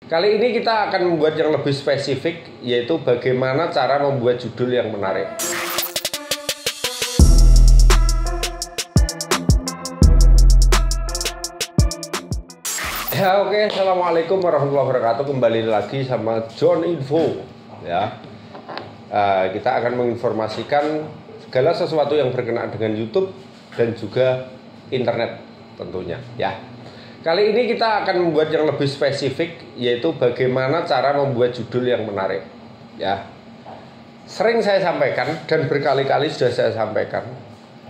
Kali ini kita akan membuat yang lebih spesifik, yaitu bagaimana cara membuat judul yang menarik. Ya oke, assalamualaikum warahmatullahi wabarakatuh. Kembali lagi sama John Info. Ya, kita akan menginformasikan segala sesuatu yang berkenaan dengan YouTube dan juga internet tentunya. Ya. Kali ini kita akan membuat yang lebih spesifik, yaitu bagaimana cara membuat judul yang menarik. Ya, sering saya sampaikan dan berkali-kali sudah saya sampaikan,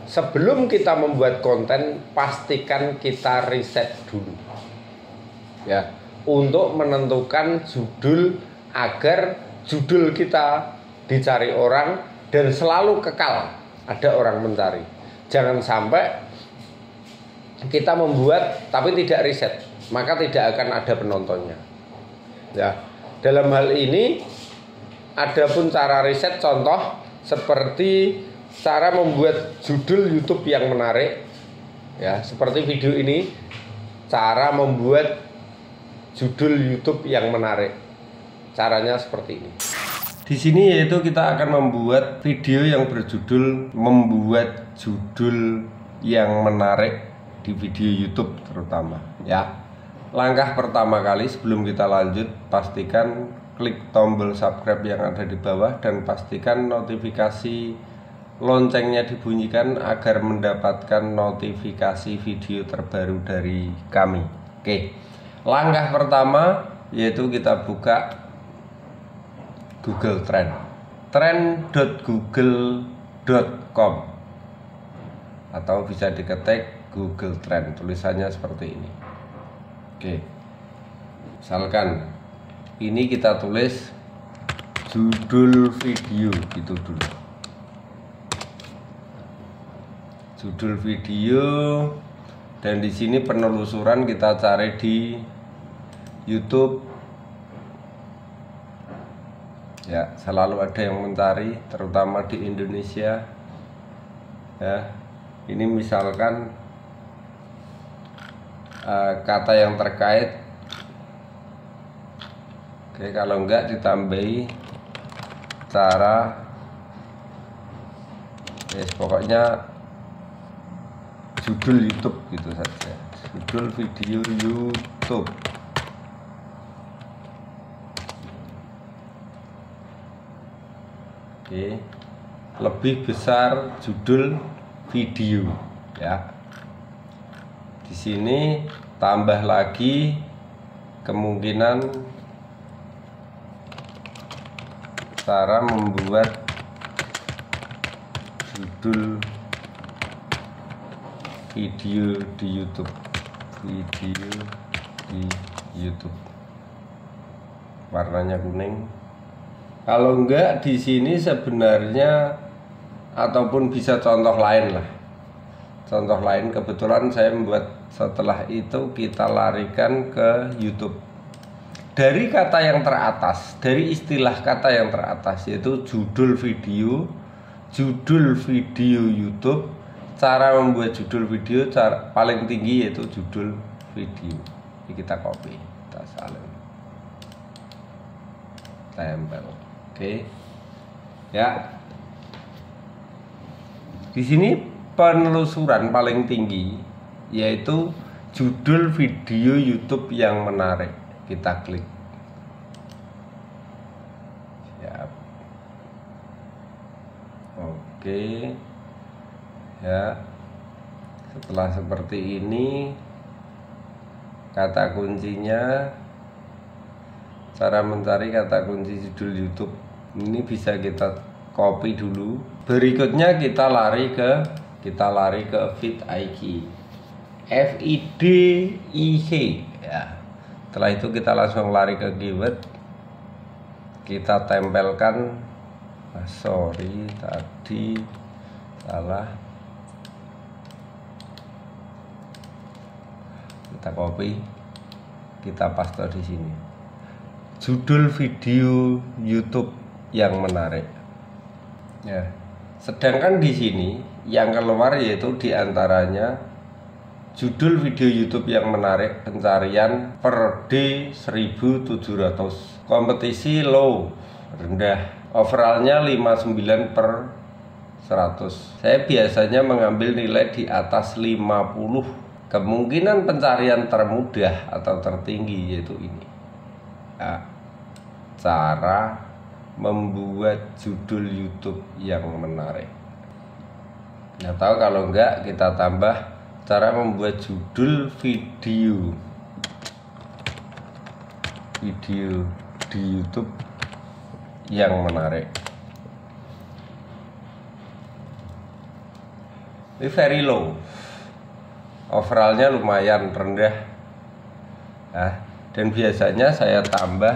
sebelum kita membuat konten, pastikan kita riset dulu. Ya, untuk menentukan judul agar judul kita dicari orang dan selalu kekal, ada orang mencari. Jangan sampai kita membuat tapi tidak riset, maka tidak akan ada penontonnya. Ya, dalam hal ini ada pun cara riset, contoh seperti cara membuat judul YouTube yang menarik. Ya, seperti video ini, cara membuat judul YouTube yang menarik. Caranya seperti ini. Di sini yaitu kita akan membuat video yang berjudul membuat judul yang menarik di video YouTube terutama. Ya, langkah pertama kali sebelum kita lanjut, pastikan klik tombol subscribe yang ada di bawah dan pastikan notifikasi loncengnya dibunyikan agar mendapatkan notifikasi video terbaru dari kami. Oke, langkah pertama yaitu kita buka Google Trend, trend.google.com, atau bisa diketik Google Trend, tulisannya seperti ini. Oke, misalkan ini kita tulis judul video gitu dulu, judul video, dan di sini penelusuran kita cari di YouTube. Ya, selalu ada yang mencari, terutama di Indonesia. Ya, ini misalkan kata yang terkait. Oke, kalau enggak ditambahi cara, pokoknya judul YouTube gitu saja, judul video YouTube. Oke, lebih besar judul video ya. Di sini tambah lagi kemungkinan cara membuat judul video di YouTube. Video di YouTube. Warnanya kuning. Kalau enggak, di sini sebenarnya ataupun bisa contoh lain lah. Contoh lain, kebetulan saya membuat, setelah itu kita larikan ke YouTube. Dari kata yang teratas, dari istilah kata yang teratas, yaitu judul video YouTube, cara membuat judul video, cara paling tinggi yaitu judul video. Ini kita copy, kita salin, tempel. Oke. Ya. Di sini penelusuran paling tinggi yaitu judul video YouTube yang menarik. Kita klik. Siap. Oke. Ya. Setelah seperti ini, kata kuncinya, cara mencari kata kunci judul YouTube ini bisa kita copy dulu. Berikutnya kita lari ke vidIQ, FIDIQ ya. Setelah itu kita langsung lari ke keyword, kita tempelkan. Sorry, tadi salah. Kita copy, kita paste di sini. Judul video YouTube yang menarik. Ya. Sedangkan di sini yang keluar yaitu diantaranya judul video YouTube yang menarik, pencarian per day 1700, kompetisi low, rendah, overallnya 59 per 100. Saya biasanya mengambil nilai di atas 50. Kemungkinan pencarian termudah atau tertinggi yaitu ini. Nah, cara membuat judul YouTube yang menarik. Nggak tahu, kalau enggak kita tambah cara membuat judul video di YouTube yang menarik. Ini very low, overallnya lumayan rendah. Nah, dan biasanya saya tambah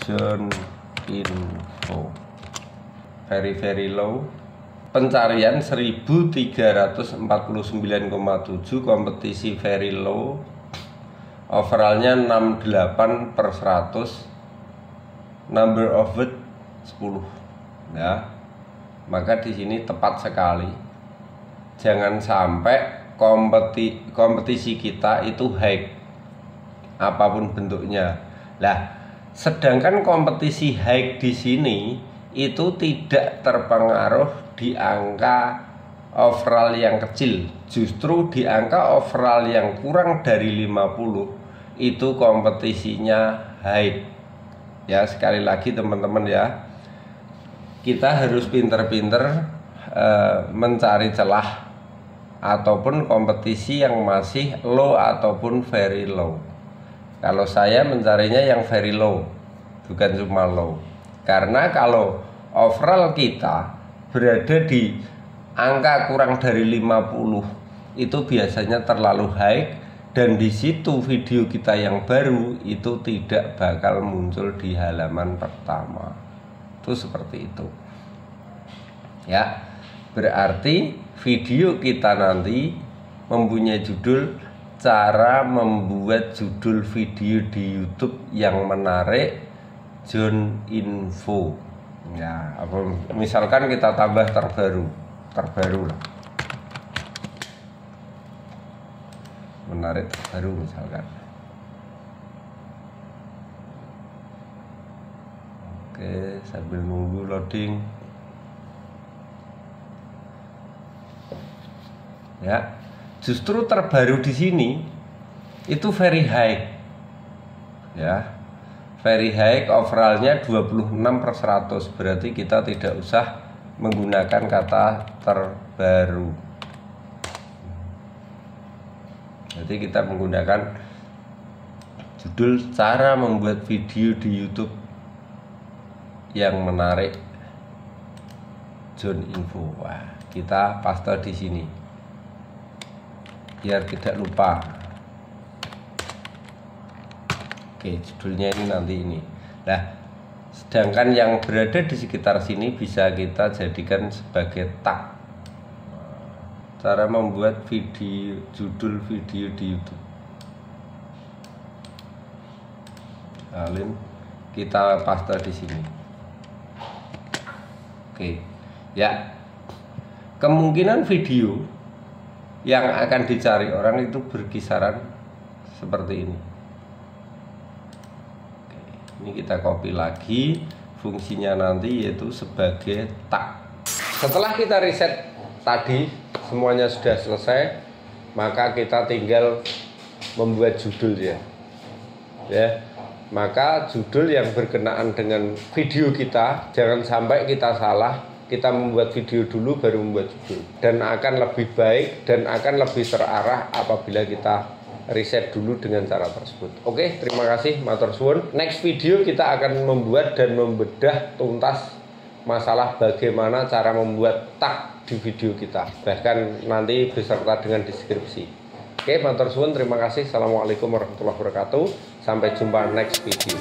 John Info, very low, pencarian 1349,7, kompetisi very low, overallnya 68 per 100, number of vote 10. Nah, maka di sini tepat sekali. Jangan sampai kompetisi kita itu hack, apapun bentuknya. Lah, sedangkan kompetisi hack di sini itu tidak terpengaruh di angka overall yang kecil. Justru di angka overall yang kurang dari 50 itu kompetisinya high. Ya, sekali lagi teman-teman ya, kita harus pinter-pinter mencari celah ataupun kompetisi yang masih low ataupun very low. Kalau saya mencarinya yang very low, bukan cuma low. Karena kalau overall kita berada di angka kurang dari 50, itu biasanya terlalu high, dan di situ video kita yang baru itu tidak bakal muncul di halaman pertama. Itu seperti itu. Ya, berarti video kita nanti mempunyai judul cara membuat judul video di YouTube yang menarik, John Info. Ya, misalkan kita tambah terbaru lah. Menarik terbaru misalkan. Oke, sambil nunggu loading. Ya, justru terbaru di sini itu very high. Ya, very high, overallnya 26 per 100. Berarti kita tidak usah menggunakan kata terbaru. Jadi kita menggunakan judul cara membuat video di YouTube yang menarik, John Info. Wah, kita paste di sini biar tidak lupa. Oke, judulnya ini nanti ini. Nah, sedangkan yang berada di sekitar sini bisa kita jadikan sebagai tag. Cara membuat video, judul video di YouTube. Salin, kita paste di sini. Oke, ya. Kemungkinan video yang akan dicari orang itu berkisaran seperti ini. Oke, ini kita copy lagi, fungsinya nanti yaitu sebagai tag. Setelah kita reset tadi semuanya sudah selesai, maka kita tinggal membuat judul ya. Maka judul yang berkenaan dengan video kita, jangan sampai kita salah. Kita membuat video dulu baru membuat judul, dan akan lebih baik dan akan lebih terarah apabila kita riset dulu dengan cara tersebut. Oke, terima kasih, matur suwun. Next video kita akan membuat dan membedah tuntas masalah bagaimana cara membuat tag di video kita, bahkan nanti beserta dengan deskripsi. Oke, matur suwun, terima kasih. Assalamualaikum warahmatullahi wabarakatuh. Sampai jumpa next video.